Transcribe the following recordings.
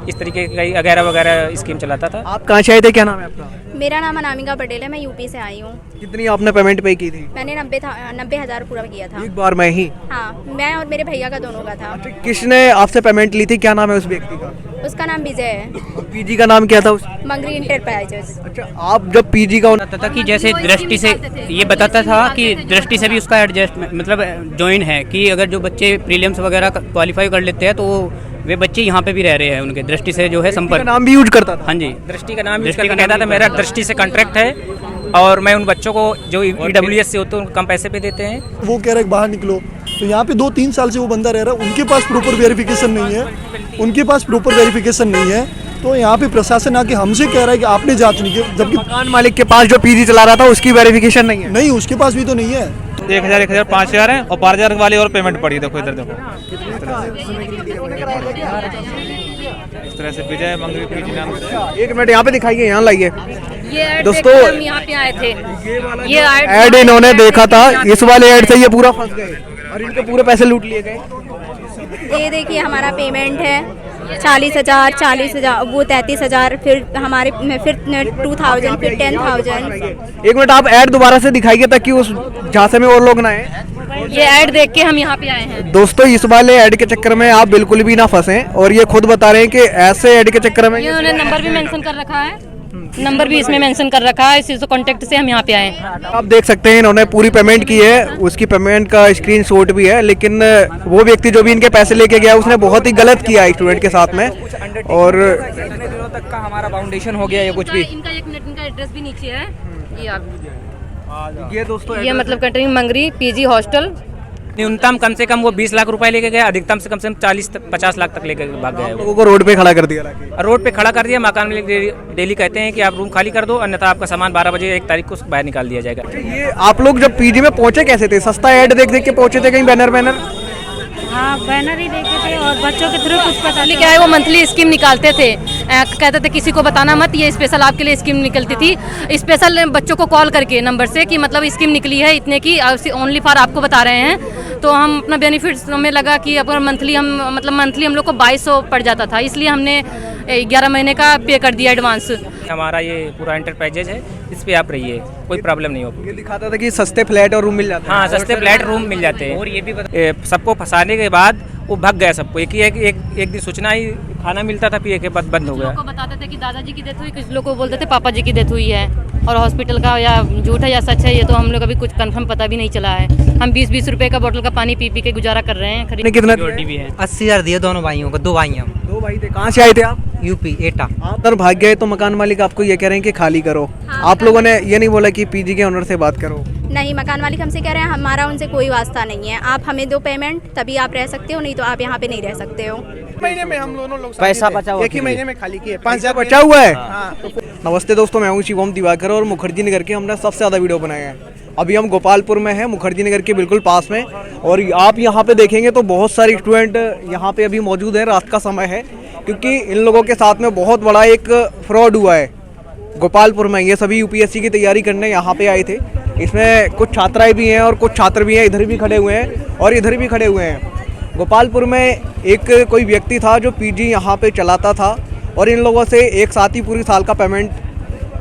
इस तरीके की वगैरह वगैरह स्कीम चलाता था। आप कहाँ से आए थे, क्या नाम है आपका? मेरा नाम अनामिका पटेल है, मैं यूपी से आई हूँ। कितनी आपने पेमेंट पे की थी? मैंने 90,000 पूरा किया था। एक बार में ही? हाँ, मैं और मेरे भैया का दोनों का था। अच्छा, किसने आपसे पेमेंट ली थी, क्या नाम है उस व्यक्ति का? उसका नाम विजय है। पीजी का नाम क्या था मंगरी इंटरप्राइजेस। अच्छा, आप जब पीजी का बताता था कि जैसे दृष्टि से, ये बताता था कि दृष्टि से भी उसका एडजस्ट मतलब जॉइन है कि अगर जो बच्चे प्रीलिम्स वगैरह क्वालिफाई कर लेते हैं तो वे बच्चे यहाँ पे भी रह रहे हैं, उनके दृष्टि से जो है संपर्क। नाम भी यूज करता था? हाँ जी, दृष्टि का नाम यूज करके कहता था मेरा दृष्टि से कॉन्ट्रैक्ट है और मैं उन बच्चों को जो EWS से होते हैं उनको कम पैसे पे देते हैं। वो कह रहे हैं बाहर निकलो, तो यहाँ पे 2-3 साल से वो बंदा रह रहा है, उनके पास प्रॉपर वेरिफिकेशन नहीं है, तो यहाँ पे प्रशासन आके हमसे कह रहा है कि आपने जांच नहीं की, जबकि मकान मालिक के पास जो पीजी चला रहा था उसकी वेरिफिकेशन नहीं है? नहीं, उसके पास भी तो नहीं है। 1,000 5,000 है और 5,000 वाली और पेमेंट पड़ी। देखो इधर देखो, इस तरह से विजय मंगरी पीजी नाम से। एक मिनट यहाँ पे दिखाइए, यहाँ लाइए ये दोस्तों, हम यहाँ पे आए थे। ये ऐड इन्होंने देखा था, इस वाले ऐड से ये पूरा फंस गए और इनके पूरे पैसे लूट लिए गए। ये देखिए हमारा पेमेंट है 40,000, वो 33,000, फिर हमारे फिर 2,000, फिर 10,000। एक मिनट आप ऐड दोबारा से दिखाइए ताकि उस झांसे में और लोग ना आए। ये ऐड देख के हम यहाँ पे आए हैं। दोस्तों, इस वाले ऐड के चक्कर में आप बिल्कुल भी ना फंसें, और ये खुद बता रहे हैं कि ऐसे ऐड के चक्कर में इन्होंने नंबर भी मेंशन कर रखा है, नंबर भी इसमें मेंशन कर रखा है, इसी कॉन्टेक्ट से हम यहाँ पे आए हैं। आप देख सकते हैं इन्होंने पूरी पेमेंट की है, उसकी पेमेंट का स्क्रीनशॉट भी है, लेकिन वो व्यक्ति जो भी इनके पैसे लेके गया उसने बहुत ही गलत किया स्टूडेंट के साथ में। और कितने दिनों तक का हमारा फाउंडेशन हो गया या कुछ भी। इनका 1 मिनट, इनका एड्रेस भी नीचे है, ये आप ये दोस्तों ये मतलब कंटिन्यू मंगरी पीजी हॉस्टल। न्यूनतम कम से कम वो 20 लाख रुपए लेके गए, अधिकतम से कम 40-50 लाख तक लेके भाग गए। लोगों को रोड पे खड़ा कर दिया। रोड पे खड़ा कर दिया। मकान मालिक डेली कहते हैं कि आप रूम खाली कर दो, अन्यथा आपका सामान 12 बजे 1 तारीख को बाहर निकाल दिया जाएगा। ये आप लोग जब पीजी में पहुंचे कैसे थे? सस्ता ऐड देख देख के पहुंचे थे, कहीं बैनर? हाँ, बैनर ही देखे थे और बच्चों के थ्रू कुछ पता नहीं। क्या है, वो मंथली स्कीम निकालते थे, कहते थे किसी को बताना मत, ये स्पेशल आपके लिए स्कीम निकलती थी। स्पेशल बच्चों को कॉल करके नंबर से कि मतलब स्कीम निकली है इतने की, ओनली फॉर आपको बता रहे हैं। तो हम अपना बेनिफिट्स हमें लगा कि अगर मंथली हम लोग को 2,200 पड़ जाता था, इसलिए हमने 11 महीने का पे कर दिया एडवांस। हमारा ये पूरा एंटरप्राइजेज है, इस पे आप रहिए, कोई प्रॉब्लम नहीं होगी। ये दिखाता था कि सस्ते फ्लैट और रूम मिल जाते हैं। हाँ, सस्ते फ्लैट रूम मिल जाते हैं। और ये भी सबको फंसाने के बाद वो भग गया सबको। एक दिन सूचना ही खाना मिलता था, पिए के बाद बंद हो गया। कुछ लोगों को बताते थे कि दादाजी की डेथ हुई, कुछ लोग को बोलते थे पापा जी की डेथ हुई है, और हॉस्पिटल का या झूठ है या सच है ये तो हम लोग अभी कुछ कंफर्म पता भी नहीं चला है। हम 20-20 रुपए का बोतल का पानी पी के गुजारा कर रहे हैं। खरीदने कितना भी है? 80,000 दिए दोनों भाइयों को। 2 भाई हैं हम। 2 भाई थे। कहाँ से आए थे आप? यूपी एटा। आप उधर भाग गए तो मकान मालिक आपको ये कह रहे हैं कि खाली करो। आप लोगों ने ये नहीं बोला कि पीजी के ओनर से बात करो? नहीं, मकान मालिक हमसे कह रहे हैं हमारा उनसे कोई वास्ता नहीं है, आप हमें दो पेमेंट तभी आप रह सकते हो, नहीं तो आप यहाँ पे नहीं रह सकते हो। महीने में हम दोनों लोग पैसा बचा हुआ, एक ही महीने में खाली किए, 5,000 बचा हुआ है। नमस्ते दोस्तों, मैं हूँ शिवम दिवाकर और मुखर्जी नगर के हमने सबसे ज़्यादा वीडियो बनाया है। अभी हम गोपालपुर में हैं, मुखर्जी नगर के बिल्कुल पास में, और आप यहाँ पे देखेंगे तो बहुत सारे स्टूडेंट यहाँ पे अभी मौजूद हैं। रात का समय है क्योंकि इन लोगों के साथ में बहुत बड़ा एक फ्रॉड हुआ है गोपालपुर में। ये सभी यूपीएससी की तैयारी करने यहाँ पे आए थे। इसमें कुछ छात्राएं भी हैं और कुछ छात्र भी हैं, इधर भी खड़े हुए हैं और इधर भी खड़े हुए हैं। गोपालपुर में एक कोई व्यक्ति था जो पीजी यहाँ पे चलाता था, और इन लोगों से एक साथ ही पूरी साल का पेमेंट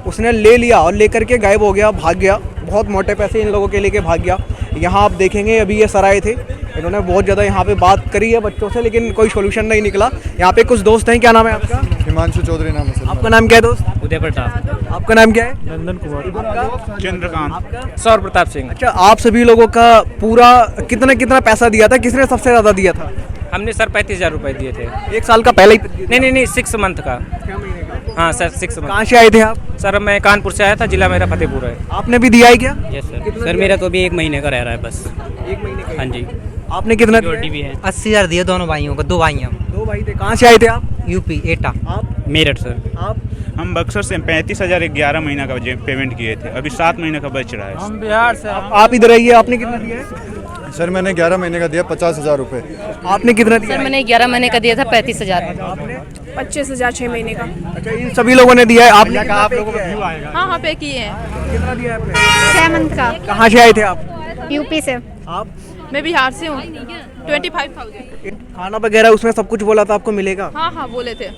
उसने ले लिया और लेकर के गायब हो गया, भाग गया। बहुत मोटे पैसे इन लोगों के लेके भाग गया। यहाँ आप देखेंगे अभी ये सर आए थे, इन्होंने बहुत ज़्यादा यहाँ पे बात करी है बच्चों से, लेकिन कोई सोल्यूशन नहीं निकला। यहाँ पे कुछ दोस्त हैं। क्या नाम है आपका? हिमांशु चौधरी नाम है सर। आपका नाम क्या है दोस्त? उदय प्रताप। आपका नाम क्या है? नंदन कुमार। चंद्रकांत। सौर प्रताप सिंह। अच्छा, आप सभी लोगों का पूरा कितना पैसा दिया था? किसने सबसे ज़्यादा दिया था? हमने सर 35,000 रुपए दिए थे। 1 साल का पहले ही? नहीं, 6 मंथ का। हाँ सर, 6 मंथ। कहाँ से आए थे आप? सर मैं कानपुर से आया था, जिला मेरा फतेहपुर है। आपने भी दिया है क्या? Yes sir. सर मेरा तो अभी 1 महीने का रह रहा है बस। 1 महीने का? हाँ जी। आपने कितना दिया? भी है। 80,000 दिए दोनों भाइयों को। 2 भाई हैं हम। 2 भाई थे। कहाँ से आए थे आप? यूपी एटा। आप? मेरठ सर। आप? हम बक्सर से 35,000 11 महीना का पेमेंट किए थे, अभी 7 महीने का बच रहा है। हम बिहार से। आप इधर आइए। आपने कितना दिया है? सर मैंने 11 महीने का दिया 50,000 रुपए। आपने कितना दिया? सर मैंने 11 महीने का दिया था 35,000। आपने? 25,000 6 महीने का। अच्छा, इन सभी लोगों ने दिया है। आपने कितना आप पे लोगों को किया है? व्यू आएगा। हाँ पे किए हैं। कितना दिया है आपने? 6 मंथ का। कहाँ से आए थे आप? यूपी से। आप? मैं बिहार से हूँ। 25,000। खाना वगैरह उसमें सब कुछ बोला था आपको मिलेगा? हाँ बोले थे।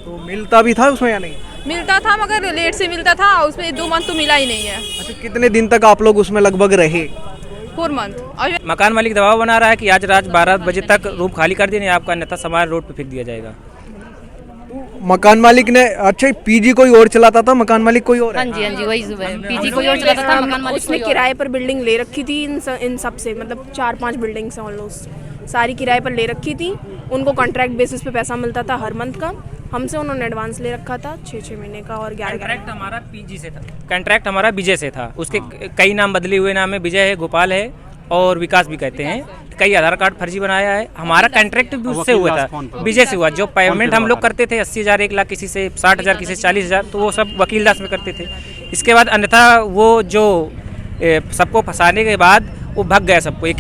तो मिलता भी था उसमें या नहीं? मिलता था मगर लेट से मिलता था, उसमें 2 मंथ तो मिला ही नहीं है। अच्छा, कितने दिन तक आप लोग उसमें लगभग रहे? 4 मंथ। मकान मालिक दबाव बना रहा है कि आज रात 12 बजे तक रूम खाली कर दें, आपका अन्यथा सामान रोड पे फेंक दिया जाएगा। मकान मालिक ने, अच्छा पीजी कोई और चलाता था, मकान मालिक कोई और है? हाँ जी वही पीजी कोई और चलाता था, मकान मालिक उसने किराए पर बिल्डिंग ले रखी थी इन सब से, मतलब 4-5 बिल्डिंग्स हैं ऑलमोस्ट, सारी किराए पर ले रखी थी। उनको कॉन्ट्रैक्ट बेसिस पे पैसा मिलता था हर मंथ का। हमसे उन्होंने एडवांस ले रखा था 6-6 महीने का और 11। कॉन्ट्रैक्ट हमारा पीजी से था, कॉन्ट्रैक्ट हमारा विजय से था। उसके कई नाम बदले हुए नाम है, विजय है, गोपाल है और विकास भी कहते हैं। कई आधार कार्ड फर्जी बनाया है। हमारा कॉन्ट्रैक्ट भी उससे हुआ था, विजय से हुआ। जो पेमेंट हम लोग करते थे 80,000, 1 लाख, किसी से 60,000, किसी से 40,000, तो वो सब वकील दास में करते थे। इसके बाद अन्यथा वो जो सबको फंसाने के बाद वो भाग गया सबको। एक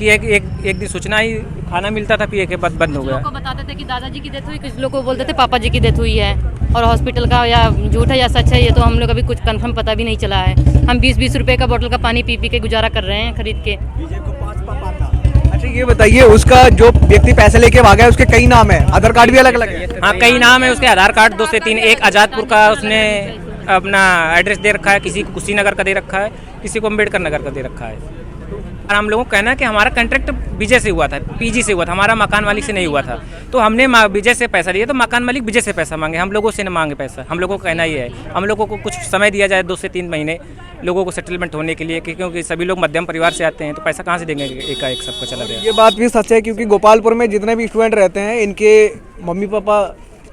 दिन सूचना ही खाना मिलता था, फिर एक बाद बंद हो गया। कुछ लोग को बताते थे कि दादाजी की डेथ हुई, कुछ लोग को बोलते थे पापा जी की डेथ हुई है, और हॉस्पिटल का या झूठ है या सच है ये तो हम लोग अभी कुछ कंफर्म पता भी नहीं चला है। हम 20-20 रुपए का बोतल का पानी पी के गुजारा कर रहे हैं खरीद के। अच्छा ये बताइए, उसका जो व्यक्ति पैसे लेके भागा है उसके कई नाम है, आधार कार्ड भी अलग अलग है? हाँ, कई नाम है उसके, आधार कार्ड 2 से 3। एक आज़ादपुर का उसने अपना एड्रेस दे रखा है, किसी को कुशीनगर का दे रखा है, किसी को अम्बेडकर नगर का दे रखा है। और हम लोगों को कहना है कि हमारा कॉन्ट्रैक्ट विजय से हुआ था, पीजी से हुआ था, हमारा मकान मालिक से नहीं हुआ था। तो हमने विजय से पैसा लिया, तो मकान मालिक विजय से पैसा मांगे, हम लोगों से न मांगे पैसा। हम लोगों को कहना ही है, हम लोगों को कुछ समय दिया जाए 2 से 3 महीने लोगों को सेटलमेंट होने के लिए, क्योंकि सभी लोग मध्यम परिवार से आते हैं, तो पैसा कहाँ से देंगे एकाएक सबको चला गया। ये बात भी सच है, क्योंकि गोपालपुर में जितने भी स्टूडेंट रहते हैं, इनके मम्मी पापा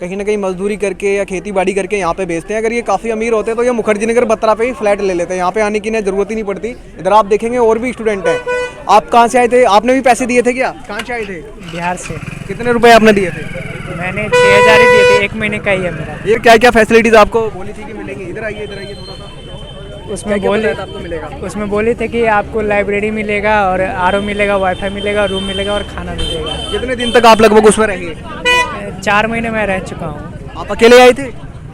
कहीं ना कहीं मजदूरी करके या खेती बाड़ी करके यहाँ पे भेजते हैं। अगर ये काफ़ी अमीर होते हैं तो ये मुखर्जी नगर बत्रा पे ही फ्लैट ले लेते हैं, यहाँ पे आने की जरूरत ही नहीं पड़ती। इधर आप देखेंगे और भी स्टूडेंट हैं। आप कहाँ से आए थे? आपने भी पैसे दिए थे क्या? कहाँ से आए थे? बिहार से। कितने रुपए आपने दिए थे? मैंने 6,000 ही दिए थे, 1 महीने का ही है मेरा। ये क्या क्या फैसिलिटीज आपको बोली थी कि मिलेंगी? इधर आइए थोड़ा सा। उसमें बोले थे कि आपको लाइब्रेरी मिलेगा और आरओ मिलेगा, वाईफाई मिलेगा, रूम मिलेगा और खाना मिलेगा। कितने दिन तक आप लगभग उसमें रहे? 4 महीने में रह चुका हूँ। आप अकेले आए थे?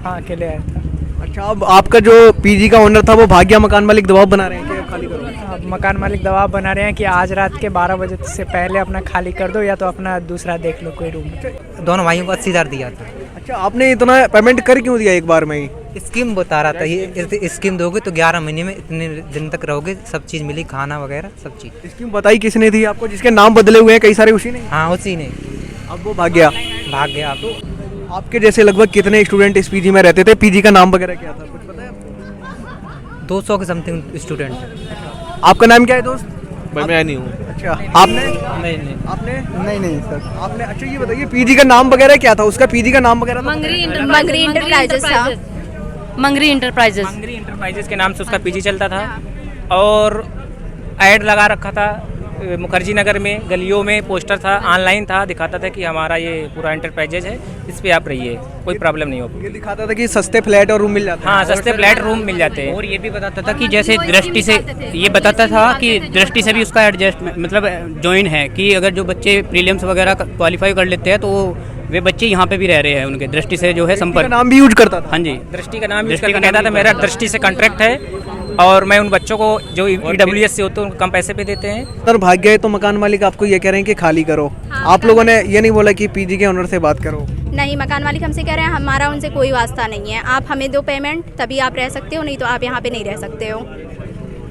हाँ, अकेले आया था। अच्छा, अब आपका जो पीजी का ओनर था वो भाग गया, मकान मालिक दबाव बना रहे हैं कि खाली करो? अब मकान मालिक दबाव बना रहे हैं कि आज रात के 12 बजे से पहले अपना खाली कर दो, या तो अपना दूसरा देख लो कोई रूम। दोनों भाइयों को 80,000 दिया था। अच्छा, आपने इतना पेमेंट कर क्यों दिया एक बार में ही? स्कीम बता रहा था, ये स्कीम दोगे तो 11 महीने में इतने दिन तक रहोगे, सब चीज़ मिली, खाना वगैरह सब चीज़। स्कीम बताई किसने थी आपको? जिसके नाम बदले हुए हैं कई सारे, उसी ने? हाँ, उसी ने। अब वो भाग गया? भाग गया। तो आपके जैसे लगभग कितने स्टूडेंट इस पीजी में रहते थे? पीजी का नाम वगैरह क्या था, कुछ पता है? 200 के समथिंग स्टूडेंट। आपका नाम क्या है दोस्त? मैं नहीं हूँ। अच्छा, आपने? नहीं। आपने? नहीं सर। आपने? अच्छा ये बताइए, पीजी का नाम वगैरह क्या था? उसका पीजी का नाम वगैरह? मंगरी इंटरप्राइजेस था। मंगरी इंटरप्राइजेस के नाम से उसका पीजी चलता था, और ऐड लगा रखा था मुखर्जी नगर में, गलियों में पोस्टर था, ऑनलाइन था, दिखाता था कि हमारा ये पूरा इंटरप्राइजेज है, इस पे आप रहिए, कोई प्रॉब्लम नहीं होगी। ये दिखाता था कि सस्ते फ्लैट और रूम मिल जाते हैं। हाँ, सस्ते फ्लैट रूम मिल जाते हैं। और ये भी बताता था कि जैसे दृष्टि से, ये बताता था कि दृष्टि से भी उसका एडजस्ट मतलब जॉइन है, कि अगर जो बच्चे प्रीलिम्स वगैरह क्वालिफाई कर लेते हैं तो वे बच्चे यहाँ पे भी रह रहे हैं, उनके दृष्टि से जो है संपर्क। नाम भी यूज करता था? हाँ जी, दृष्टि का नाम यूज करके कहता था मेरा दृष्टि से कॉन्ट्रैक्ट है, और मैं उन बच्चों को जो EWS से होते हैं उनको कम पैसे पे देते हैं। सर भाग गए तो मकान मालिक आपको ये कह रहे हैं कि खाली करो। आप लोगों ने ये नहीं बोला कि पीजी के ओनर से बात करो? नहीं, मकान मालिक हमसे कह रहे हैं हमारा उनसे कोई वास्ता नहीं है, आप हमें दो पेमेंट तभी आप रह सकते हो, नहीं तो आप यहाँ पे नहीं रह सकते हो।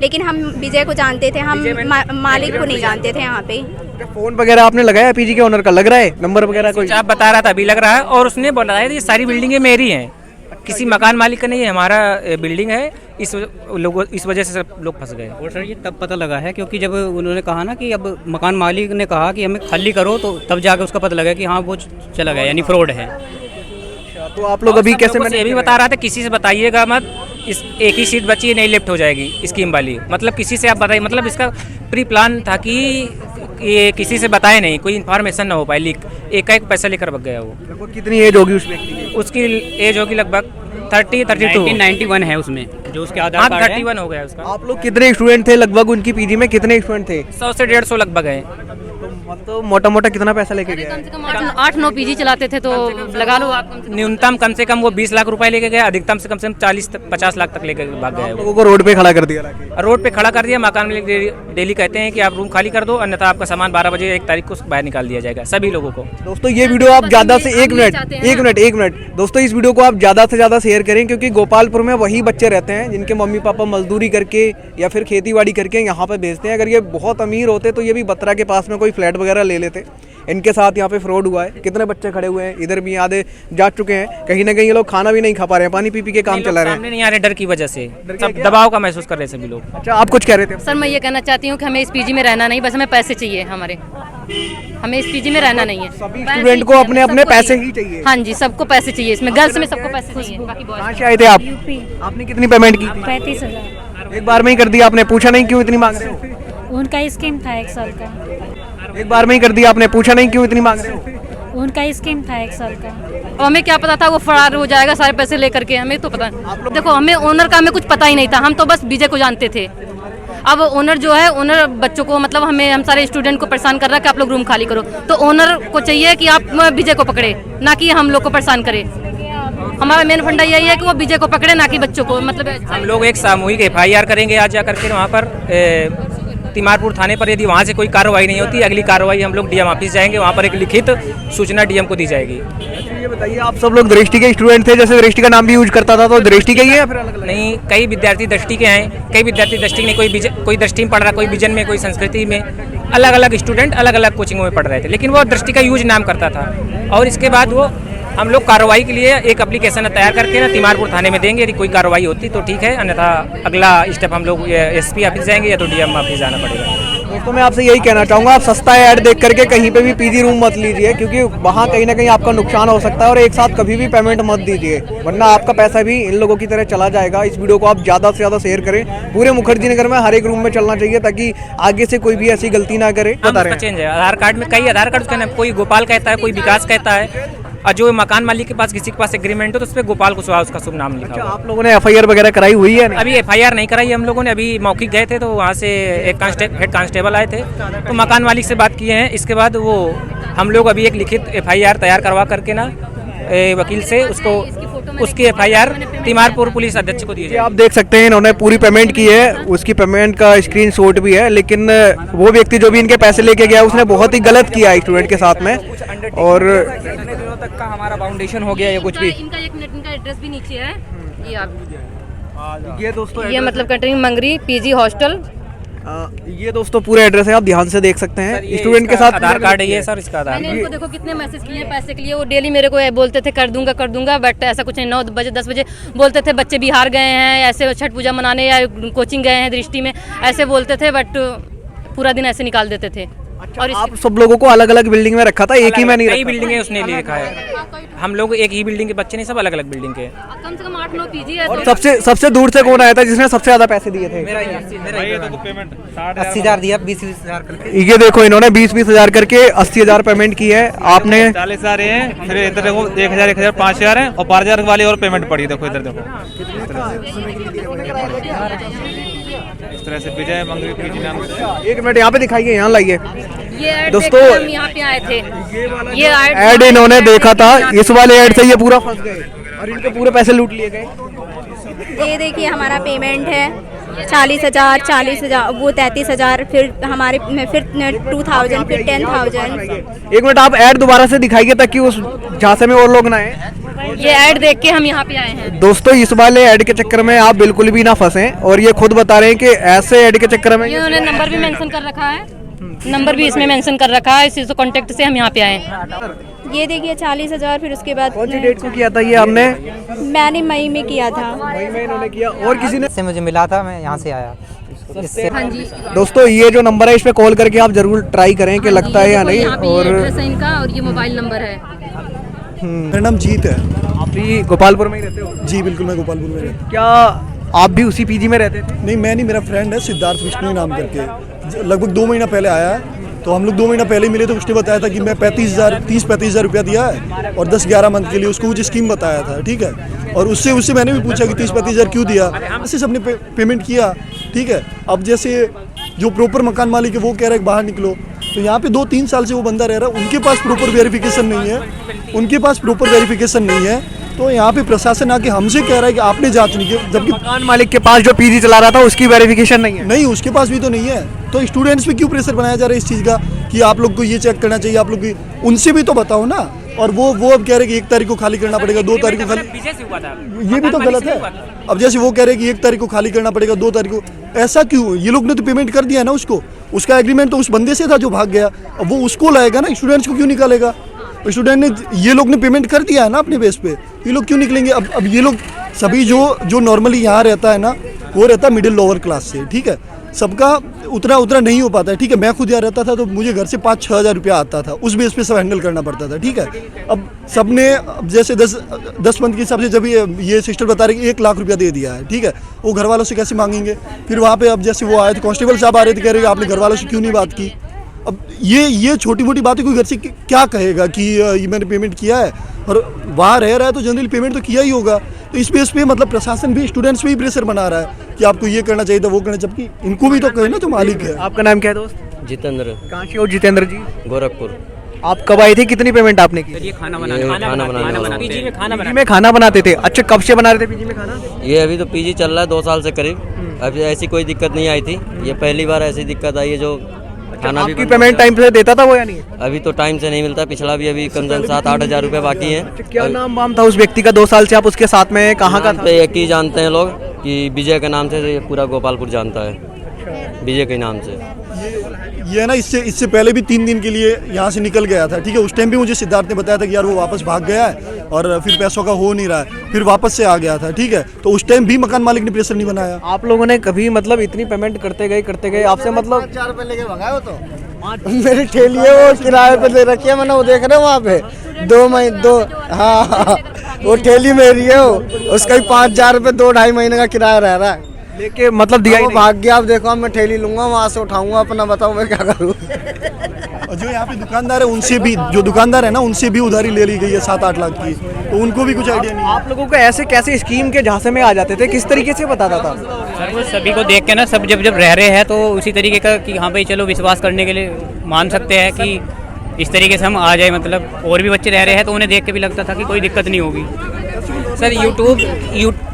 लेकिन हम विजय को जानते थे, हम मालिक को नहीं जानते थे यहाँ पे। फोन वगैरह आपने लगाया पीजी के ओनर का? लग रहा है नंबर वगैरह कोई? आप बता रहा था अभी लग रहा है, और उसने बोला है ये सारी बिल्डिंगें मेरी हैं, किसी मकान मालिक का नहीं है, हमारा बिल्डिंग है। इस वजह से सब लोग फंस गए। और सर ये तब पता लगा है क्योंकि जब उन्होंने कहा ना कि अब मकान मालिक ने कहा कि हमें खाली करो, तो तब जाकर उसका पता लगा कि हाँ वो चला गया, यानी फ्रॉड है। तो आप लोग अभी कैसे? मैं ये भी बता रहा था किसी से बताइएगा मत, इस एक ही सीट बची है, नहीं लिफ्ट हो जाएगी स्कीम वाली, मतलब किसी से आप बताइए, मतलब इसका प्री प्लान था कि ये किसी से बताए नहीं, कोई इन्फॉर्मेशन ना हो पाए लीक। एक पैसा लेकर भाग गया वो। लगभग कितनी एज होगी उस व्यक्ति की? उसकी एज होगी लगभग 32 1991 है उसमें, जो उसके आधार कार्ड है। 31 हो गया उसका। आप लोग कितने स्टूडेंट थे लगभग उनकी पीजी में? कितने स्टूडेंट थे? 100 से 150 लगभग है। तो मोटा मोटा कितना पैसा लेके गया? कम से कम 8-9 पीजी चलाते थे, तो लगा लो आप न्यूनतम कम से कम वो 20 लाख रुपए लेके गया, अधिकतम से कम 40-50 लाख तक लेके भाग गया है। लोगों को रोड पे खड़ा कर दिया। रोड पे खड़ा कर दिया। मकान मालिक डेली कहते हैं कि आप रूम खाली कर दो, अन्यथा आपका सामान 12 बजे 1 तारीख को बाहर निकाल दिया जाएगा सभी लोगों को। दोस्तों ये वीडियो आप ज्यादा से एक मिनट दोस्तों इस वीडियो को आप ज्यादा से ज्यादा शेयर करें, क्योंकि गोपालपुर में वही बच्चे रहते हैं जिनके मम्मी पापा मजदूरी करके या फिर खेती बाड़ी करके यहाँ पे भेजते हैं। अगर ये बहुत अमीर होते तो ये भी बत्रा के पास में कोई फ्लैट वगैरह ले लेते। इनके साथ यहाँ पे फ्रॉड हुआ है। कितने बच्चे खड़े हुए हैं, इधर भी आधे जा चुके हैं, कहीं ना कहीं ये लोग खाना भी नहीं खा पा रहे हैं, पानी पी के काम चला रहे हैं। सामने नहीं आ रहे डर की वजह से, सब दबाव का महसूस कर रहे सभी लोग। अच्छा आप कुछ कह रहे थे? सर मैं ये कहना चाहती हूँ कि हमें इस पीजी में रहना नहीं, बस हमें पैसे चाहिए हमारे, हमें इस पीजी में रहना नहीं है। स्टूडेंट को अपने अपने पैसे ही चाहिए। हाँ जी, सबको पैसे चाहिए, इसमें गर्ल्स में सबको पैसे चाहिए। बाकी कहाँ से आए थे आप? आपने कितनी पेमेंट की? 35,000। एक बार में ही कर दिया आपने? पूछा नहीं क्यों इतनी मांग रहे हो? उनका स्कीम था 1 साल का। एक बार में ही कर दिया आपने? पूछा नहीं क्यों इतनी मांग रहे हो? उनका स्कीम था 1 साल का। और हमें क्या पता था वो फरार हो जाएगा सारे पैसे लेकर के, हमें तो पता। देखो हमें ओनर का हमें कुछ पता ही नहीं था, हम तो बस विजय को जानते थे। अब ओनर जो है, ओनर बच्चों को मतलब हम सारे स्टूडेंट को परेशान कर रहा है कि आप लोग रूम खाली करो, तो ओनर को चाहिए कि आप विजय को पकड़े, ना कि हम लोग को परेशान करे। हमारा मेन फंडा यही है कि वो विजय को पकड़े, ना कि बच्चों को। मतलब हम लोग एक सामूहिक FIR करेंगे आज जा करके वहाँ पर तिमारपुर थाने पर। यदि वहाँ से कोई कार्रवाई नहीं होती, अगली कार्रवाई हम लोग DM ऑफिस जाएंगे, वहाँ पर एक लिखित सूचना DM को दी जाएगी। ये बताइए आप सब लोग दृष्टि के स्टूडेंट थे, जैसे दृष्टि का नाम भी यूज करता था, तो दृष्टि के ही है फिर अलग-अलग? नहीं, कई विद्यार्थी दृष्टि के हैं, कई विद्यार्थी दृष्टि नहीं, कोई दृष्टि में पढ़ रहा, कोई विजन में, कोई संस्कृति में, अलग अलग स्टूडेंट अलग अलग कोचिंगों में पढ़ रहे थे, लेकिन वो दृष्टि का यूज नाम करता था। और इसके बाद वो हम लोग कार्रवाई के लिए एक एप्लीकेशन तैयार करके ना तिमारपुर थाने में देंगे। यदि कोई कार्रवाई होती तो ठीक है, अन्यथा अगला स्टेप हम लोग SP ऑफिस जाएंगे या तो DM ऑफिस जाना पड़ेगा। दोस्तों मैं आपसे यही कहना चाहूँगा, आप सस्ता ऐड देख करके कहीं पे भी पीजी रूम मत लीजिए, क्योंकि वहाँ कहीं ना कहीं आपका नुकसान हो सकता है। और एक साथ कभी भी पेमेंट मत दीजिए, वरना आपका पैसा भी इन लोगों की तरह चला जाएगा। इस वीडियो को आप ज़्यादा से ज़्यादा शेयर करें। पूरे मुखर्जी नगर में हर एक रूम में चलना चाहिए, ताकि आगे से कोई भी ऐसी गलती ना करे। बता रहे हैं चेंज है आधार कार्ड में, कई आधार कार्ड उसका नाम कोई गोपाल कहता है, कोई विकास कहता है, और जो मकान मालिक के पास किसी के पास एग्रीमेंट हो तो उस पर गोपाल कुशवाहा उसका शुभ नाम लिखा हुआ। आप लोगों ने FIR वगैरह कराई हुई है? अभी FIR नहीं कराई हम लोगों ने, अभी मौखिक गए थे तो वहाँ से एक हेड कांस्टेबल आए थे, तो मकान मालिक से बात किए हैं। इसके बाद वो हम लोग अभी एक लिखित FIR तैयार करवा करके ना वकील से उसकी FIR तिमारपुर पुलिस अध्यक्ष को दी है। आप देख सकते हैं इन्होंने पूरी पेमेंट की है, उसकी पेमेंट का स्क्रीनशॉट भी है। लेकिन वो व्यक्ति जो भी इनके पैसे लेके गया उसने बहुत ही गलत किया स्टूडेंट के साथ में। और तक का हमारा फाउंडेशन हो गया या कुछ भी। इनका 1 मिनट, इनका एड्रेस भी नीचे है, ये आप ये दोस्तों ये मतलब कैटरिंग मंगरी PG हॉस्टल। ये दोस्तों पूरे एड्रेस है, आप ध्यान से देख सकते हैं। स्टूडेंट के साथ आधार कार्ड है ये सर, इसका आधार। मैंने इनको देखो कितने मैसेज किए पैसे के लिए, वो डेली मेरे को बोलते थे कर दूंगा, बट ऐसा कुछ नहीं। 9 बजे 10 बजे बोलते थे बच्चे बिहार गए हैं, ऐसे छठ पूजा मनाने या कोचिंग गए हैं दृष्टि में, ऐसे बोलते थे, बट पूरा दिन ऐसे निकाल देते थे। और आप सब लोगों को अलग अलग बिल्डिंग में रखा था, एक ही में नहीं रखा? कई बिल्डिंगें उसने ले रखा है, हम लोग एक ही बिल्डिंग के बच्चे नहीं, सब अलग अलग बिल्डिंग के। कम से कम 8-9 पीजी है। और सबसे दूर से कौन आया था जिसने सबसे ज्यादा पैसे दिए थे? 80,000 दिया, 20,000 करके। ये देखो इन्होंने 20-20 हज़ार करके 80,000 पेमेंट की है। आपने 40,000 हैं, फिर इधर देखो 1,000 5,000 है और 5,000 वाली और पेमेंट पड़ी। देखो इधर देखो, इस तरह से विजय मंगरी पीजी नाम से। 1 मिनट यहाँ पे दिखाइए, यहाँ लाइए ये दोस्तों। हम यहाँ पे आए थे, ये ऐड इन्होंने देखा था, इस वाले ऐड से ये पूरा फंस गए और इनके पूरे पैसे लूट लिए गए। ये देखिए हमारा पेमेंट है 40,000, वो 33,000, फिर हमारे फिर 2,000, फिर 10,000। 1 मिनट आप ऐड दोबारा से दिखाइए ताकि उस झांसे में और लोग ना आए। ये ऐड देख के हम यहाँ पे आए हैं। दोस्तों इस वाले ऐड के चक्कर में आप बिल्कुल भी ना फंसें, और ये खुद बता रहे हैं कि ऐसे ऐड के चक्कर में इन्होंने नंबर भी मेंशन कर रखा है, नंबर भी इसमें मेंशन कर रखा है, इसी कॉन्टेक्ट से हम यहाँ पे आए हैं। ये देखिए 40,000, फिर उसके बाद कौन सी डेट को किया था ये हमने? मैंने मई में किया था। मई में इन्होंने किया, और किसी ने से मुझे मिला था, मैं यहाँ से आया। हाँ जी दोस्तों ये जो नंबर है इस पे कॉल करके आप जरूर ट्राई करें कि लगता है या नहीं। और इनका और ये मोबाइल नंबर है। मेरा नाम जीत है। आप भी गोपालपुर में ही रहते हो? जी बिल्कुल, मैं गोपालपुर में रहता हूँ। क्या आप भी उसी पीजी में रहते थे? नहीं, मैं नहीं, मेरा फ्रेंड है सिद्धार्थ विष्णु नाम करके, लगभग 2 महीना पहले आया है। तो हम लोग 2 महीना पहले मिले, तो उसने बताया था कि मैं 35,000 रुपया दिया है और 10-11 मंथ के लिए उसको कुछ स्कीम बताया था, ठीक है। और उससे मैंने भी पूछा कि 30-35,000 क्यों दिया, उससे सबने पेमेंट किया, ठीक है। अब जैसे जो प्रॉपर मकान मालिक है वो कह रहा है कि बाहर निकलो, तो यहाँ पे 2-3 साल से वो बंदा रह रहा है, उनके पास प्रॉपर वेरिफिकेशन नहीं है, तो यहाँ पे प्रशासन आके हमसे कह रहा है कि आपने जांच नहीं की, जबकि मकान मालिक के पास जो पीजी चला रहा था उसकी वेरिफिकेशन नहीं है। नहीं, उसके पास भी तो नहीं है। तो स्टूडेंट्स पे क्यों प्रेशर बनाया जा रहा है इस चीज़ का कि आप लोग को ये चेक करना चाहिए, आप लोग को उनसे भी तो बताओ ना। और वो अब कह रहे कि 1 तारीख को खाली करना पड़ेगा, 2 तारीख को खाली, ये भी तो गलत है। अब जैसे वो कह रहे कि 1 तारीख को खाली करना पड़ेगा, 2 तारीख को, ऐसा क्यों? ये लोग ने तो पेमेंट कर दिया है ना उसको, उसका एग्रीमेंट तो उस बंदे से था जो भाग गया, अब वो उसको लाएगा ना, स्टूडेंट्स को क्यों निकालेगा? स्टूडेंट ने, ये लोग ने पेमेंट कर दिया है ना अपने बेस पे, ये लोग क्यों निकलेंगे? अब ये लोग सभी जो नॉर्मली यहाँ रहता है ना, वो रहता है मिडिल लोअर क्लास से, ठीक है, सबका उतना नहीं हो पाता है, ठीक है। मैं खुद यहाँ रहता था तो मुझे घर से 5-6 हज़ार रुपया आता था, उस बेस पे सब हैंडल करना पड़ता था, ठीक है। अब सबने जैसे 10 मंथ के हिसाब से जब ये सिस्टर बता रहे कि 1 लाख रुपया दे दिया है, ठीक है, वो घर वालों से कैसे मांगेंगे? फिर वहाँ पे अब जैसे वो आए थे, कांस्टेबल साहब आ रहे थे, कह रहे कि आपने घर वालों से क्यों नहीं बात की? अब ये छोटी मोटी बातें कोई घर से क्या कहेगा कि ये मैंने पेमेंट किया है, और वहाँ रह रहा है तो जनरली पेमेंट तो किया ही होगा। तो इस बेस पे मतलब प्रशासन भी स्टूडेंट्स पे ही प्रेशर बना रहा है कि आपको ये करना चाहिए था, वो करना, जबकि इनको भी तो कहे ना जो मालिक है। आपका नाम क्या है दोस्त? जितेंद्र। कहाँ से हो जितेंद्र जी? गोरखपुर। आप कब आए थे, कितनी पेमेंट आपने की? पीजी में खाना बनाते थे। अच्छा, कब से बना रहे थे पीजी में खाना? ये अभी तो पीजी चल रहा है 2 साल से करीब, अभी ऐसी कोई दिक्कत नहीं आई थी, ये पहली बार ऐसी दिक्कत आई है जो खाना भी। आपकी पेमेंट टाइम से देता था वो या नहीं? अभी तो टाइम से नहीं मिलता, पिछला भी अभी कम से कम 7-8 हज़ार रुपये बाकी है। क्या नाम वाम था उस व्यक्ति का? 2 साल से आप उसके साथ में, कहाँ का था? एक ही जानते हैं लोग कि विजय के नाम से पूरा गोपालपुर जानता है, विजय के नाम से। ये ना इससे पहले भी 3 दिन के लिए यहाँ से निकल गया था, ठीक है। उस टाइम भी मुझे सिद्धार्थ ने बताया था कि यार वो वापस भाग गया है और फिर पैसों का हो नहीं रहा है, फिर वापस से आ गया था, ठीक है। तो उस टाइम भी मकान मालिक ने प्रेशर नहीं बनाया। आप लोगों ने कभी मतलब इतनी पेमेंट करते गए आपसे, मतलब 4 रुपए लेके भगा हो तो मेरी ठेली है वो किराए पे ले रखी है, मैंने वो देख रहे हो वहाँ पे 2 महीने हाँ वो ठेली मेरी है, वो उसका ही 5,000 रुपये 2-2.5 महीने का किराया रह रहा है, लेके मतलब दिया ही भाग गया। अब देखो, अब मैं ठेली लूंगा वहाँ से उठाऊंगा अपना, बताओ मैं क्या करूँ। और जो यहाँ पे दुकानदार है उनसे भी, जो दुकानदार है ना, उनसे भी उधारी ले ली गई है 7-8 लाख की, तो उनको भी कुछ आइडिया नहीं। आप लोगों को ऐसे कैसे स्कीम के झांसे में आ जाते थे, किस तरीके से बताता था? सर वो सभी को देख के ना, सब जब रह रहे हैं तो उसी तरीके का कि हाँ भाई चलो विश्वास करने के लिए मान सकते हैं कि इस तरीके से हम आ जाए, मतलब और भी बच्चे रह रहे हैं तो उन्हें देख के भी लगता था कि कोई दिक्कत नहीं होगी। सर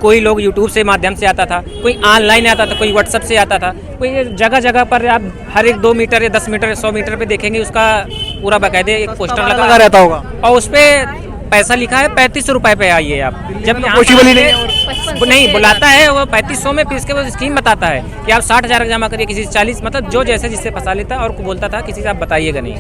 कोई लोग यूट्यूब से माध्यम से आता था, कोई ऑनलाइन आता था, कोई व्हाट्सएप से आता था, कोई जगह पर आप हर एक 2 मीटर या 10 मीटर 100 मीटर पे देखेंगे उसका पूरा बाकायदे एक पोस्टर लगा रहता होगा और उस पर पैसा लिखा है 3500 रुपये पे आइए आप। जब पॉसिबल ही नहीं बुलाता है वो 3500 में, फिर इसके बाद स्कीम बताता है कि आप 60,000 जमा करिए, किसी 40, मतलब जो जैसे जिससे फंसा लेता है, और को बोलता था किसी से आप बताइएगा नहीं।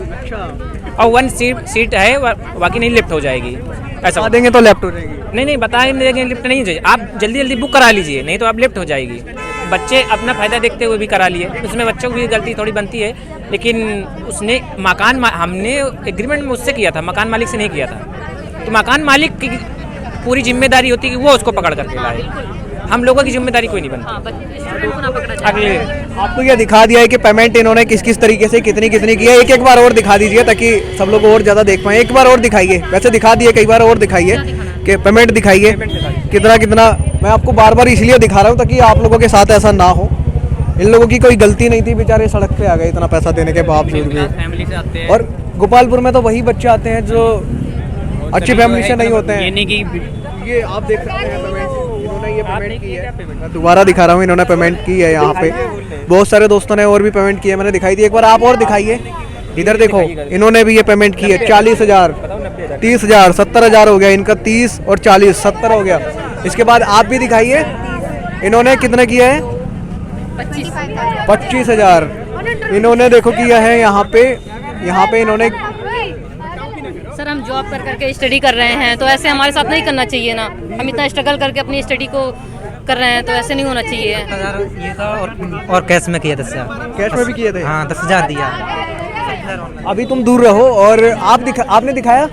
और 1 सीट है, बाकी नहीं लिफ्ट हो जाएगी, ऐसा देंगे तो लेफ्ट हो जाएगी। नहीं बताए देंगे, लिफ्ट नहीं चाहिए, आप जल्दी बुक करा लीजिए, नहीं तो आप लिफ्ट हो जाएगी। बच्चे अपना फायदा देखते हुए भी करा लिए, उसमें बच्चों की भी गलती थोड़ी बनती है, लेकिन उसने हमने एग्रीमेंट में उससे किया था, मकान मालिक से नहीं किया था, तो मकान मालिक की पूरी जिम्मेदारी होती है कि वो उसको पकड़ करके लाए, हम लोगों की जिम्मेदारी कोई नहीं बनती। अगले आपको ये दिखा दिया है कि पेमेंट इन्होंने किस तरीके से कितनी की है, एक बार और दिखा दीजिए ताकि सब लोग और ज़्यादा देख पाएँ। एक बार और दिखाइए, वैसे दिखा दिए, कई बार और दिखाइए कि पेमेंट दिखाइए कितना। मैं आपको बार इसलिए दिखा रहा हूँ ताकि आप लोगों के साथ ऐसा ना हो। इन लोगों की कोई गलती नहीं थी, बेचारे सड़क पे आ गए इतना पैसा देने के बावजूद भी। और गोपालपुर में तो वही बच्चे आते हैं जो अच्छी फैमिली से नहीं होते हैं। ये आप देख सकते हैं पेमेंट, इन्होंने ये पेमेंट की है, मैं दोबारा दिखा रहा हूँ, इन्होंने पेमेंट की है यहाँ पे। बहुत सारे दोस्तों ने और भी पेमेंट की है, मैंने दिखाई दी, एक बार आप और दिखाइए। इधर देखो, इन्होंने भी ये पेमेंट की है 40,000, 30,000, 70,000 हो गया इनका, 30 और 40, 70 हो गया। इसके बाद आप भी दिखाइए, इन्होंने कितना किया है? 25,000 इन्होंने देखो किया है यहाँ पे इन्होंने। सर हम जॉब करके स्टडी कर रहे हैं, तो ऐसे हमारे साथ नहीं करना चाहिए ना, हम इतना स्ट्रगल करके अपनी स्टडी को कर रहे हैं, तो ऐसे नहीं होना चाहिए। 10,000 ये था और कैश में किया 10,000। कैश में भी किए थे? हाँ 10,000 दिया। अभी तुम दूर रहो और आपने दिखाया,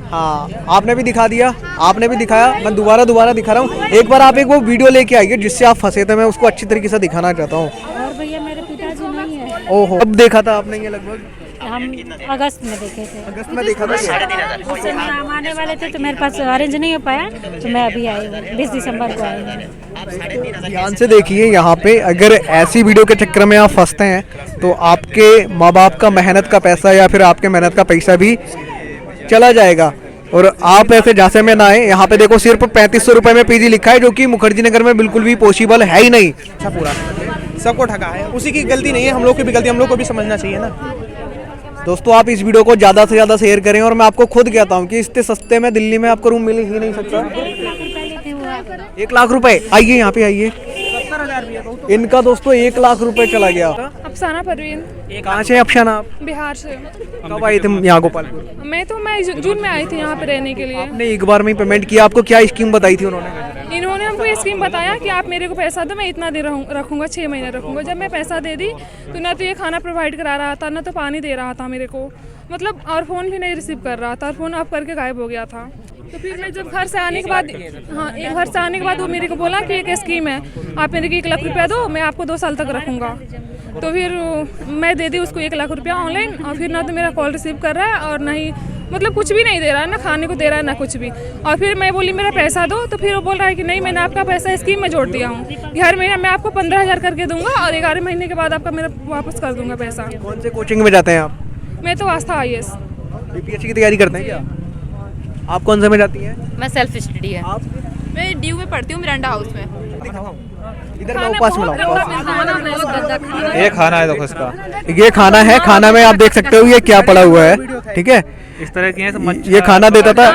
हाँ आपने भी दिखा दिया, आपने भी दिखाया, मैं दोबारा दिखा रहा हूँ। एक बार आप वो वीडियो लेके आइए जिससे आप फंसे थे, मैं उसको अच्छी तरीके से दिखाना चाहता हूँ। और भैया मेरे पिताजी नहीं है। ओहो, अब देखा था आपने ये लगभग हम अगस्त में देखे थे। अगस्त में देखा था। उस समय हम आने वाले थे तो मेरे पास अरेंज नहीं हो पाया, तो मैं अभी आई हूँ, 20 दिसंबर को आई हूँ। ध्यान से देखिए यहाँ पे, अगर ऐसी वीडियो के चक्कर में आप फंसते हैं तो आपके माँ बाप का मेहनत का पैसा या फिर आपके मेहनत का पैसा भी चला जाएगा। और आप ऐसे झांसे में ना आए। यहाँ पे देखो सिर्फ 3500 रुपये में पीजी लिखा है, जो कि मुखर्जी नगर में बिल्कुल भी पॉसिबल है ही नहीं। अच्छा पूरा सबको ठगा है, उसी की गलती नहीं है, हम लोग की भी गलती, हम लोग को भी समझना चाहिए ना। दोस्तों आप इस वीडियो को ज़्यादा से ज़्यादा शेयर करें। और मैं आपको खुद कहता हूँ कि इतने सस्ते में दिल्ली में आपको रूम मिल ही नहीं सकता। 1 लाख रुपए, आइए यहाँ पे आइए। इनका दोस्तों 1 लाख रुपए चला गया। अफसाना परवीन। कहाँ से अफसाना आप? बिहार से। कब आई थे यहाँ गोपालपुर? मैं जून में आई थी यहाँ पे रहने के लिए। आपने एक बार में ही पेमेंट किया? आपको क्या स्कीम बताई थी उन्होंने? इन्होंने हमको ये स्कीम बताया कि आप मेरे को पैसा दो, मैं इतना देर रखूंगा, 6 महीने रखूंगा। जब मैं पैसा दे दी तो ना तो ये खाना प्रोवाइड करा रहा था, ना तो पानी दे रहा था मेरे को, मतलब, और फ़ोन भी नहीं रिसीव कर रहा था, और फ़ोन ऑफ करके गायब हो गया था। तो फिर मैं जब घर से आने के बाद, हाँ, एक घर से आने के बाद वो मेरे को बोला कि एक स्कीम है, आप मेरे को 1 लाख रुपया दो, मैं आपको 2 साल तक रखूँगा। तो फिर मैं दे दी उसको 1 लाख रुपया ऑनलाइन, और फिर ना तो मेरा कॉल रिसीव कर रहा है और ना ही, मतलब कुछ भी नहीं दे रहा है, ना खाने को दे रहा है ना कुछ भी। और फिर मैं बोली मेरा पैसा दो, तो फिर वो बोल रहा है कि नहीं, मैंने आपका पैसा स्कीम में जोड़ दिया हूँ, हर महीना मैं आपको 15,000 करके दूंगा और 11 महीने के बाद आपका मेरा वापस कर दूंगा पैसा। कौन से कोचिंग में जाते हैं आप? मैं तो आस्था IAS BPSC की तैयारी करते हैं क्या? आप कौन से में जाती हैं? मैं सेल्फ स्टडी है। आप? मैं DU में पढ़ती हूँ, मिरांडा हाउस में। इधर लाओ, पास में लाओ। ये खाना है, देखो इसका ये खाना है। खाना में आप देख सकते हो ये क्या पड़ा हुआ है, ठीक है? इस तरह की है। ये खाना देता था,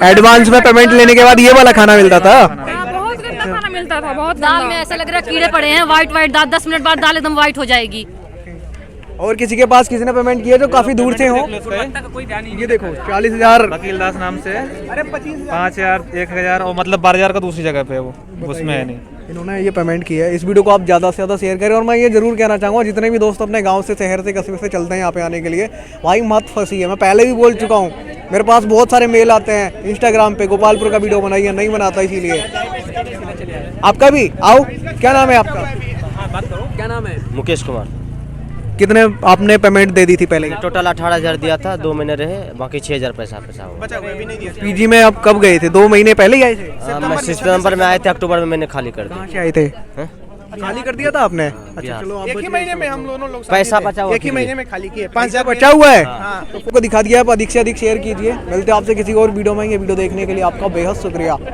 एडवांस में पेमेंट लेने के बाद ये वाला खाना मिलता था। बहुत गंदा खाना मिलता था, बहुत दाल में ऐसा लग रहा है कीड़े पड़े हैं, वाइट दाल, 10 मिनट बाद दाल एकदम वाइट हो जाएगी। और किसी के पास किसी ने पेमेंट किया जो काफी दूर से हो, ये देखो 40,000 वकील दास नाम से, 5,000, 1,000 और मतलब 12,000 का दूसरी जगह पे है, वो उसमें है नहीं। इन्होंने ये पेमेंट किया है। इस वीडियो को आप ज़्यादा से ज़्यादा शेयर करें। और मैं ये जरूर कहना चाहूँगा, जितने भी दोस्त अपने गांव से, शहर से, कस्बे से चलते हैं यहाँ पे आने के लिए, भाई मत फंसी है। मैं पहले भी बोल चुका हूँ, मेरे पास बहुत सारे मेल आते हैं इंस्टाग्राम पे, गोपालपुर का वीडियो बनाइए, नहीं बनाता इसीलिए। आपका भी आओ। क्या नाम है आपका? क्या नाम है? मुकेश कुमार। कितने आपने पेमेंट दे दी थी पहले? टोटल 18,000 दिया था, 2 महीने रहे, बाकी 6,000 पैसा हुआ। पीजी में आप कब गए थे? 2 महीने पहले ही आए थे? मैं सितंबर में आए थे, अक्टूबर में मैंने खाली कर दिया। कहाँ से आए थे? खाली कर दिया था आपने? अच्छा चलो, एक ही महीने में हम दोनों लोग पैसा बचा हुआ, एक ही महीने में खाली किए, 5,000 बचा हुआ है। आपको दिखा दिया। आप अधिक से अधिक शेयर कीजिए। मिलते हैं आपसे किसी और वीडियो में। ये वीडियो देखने के लिए आपका बेहद शुक्रिया।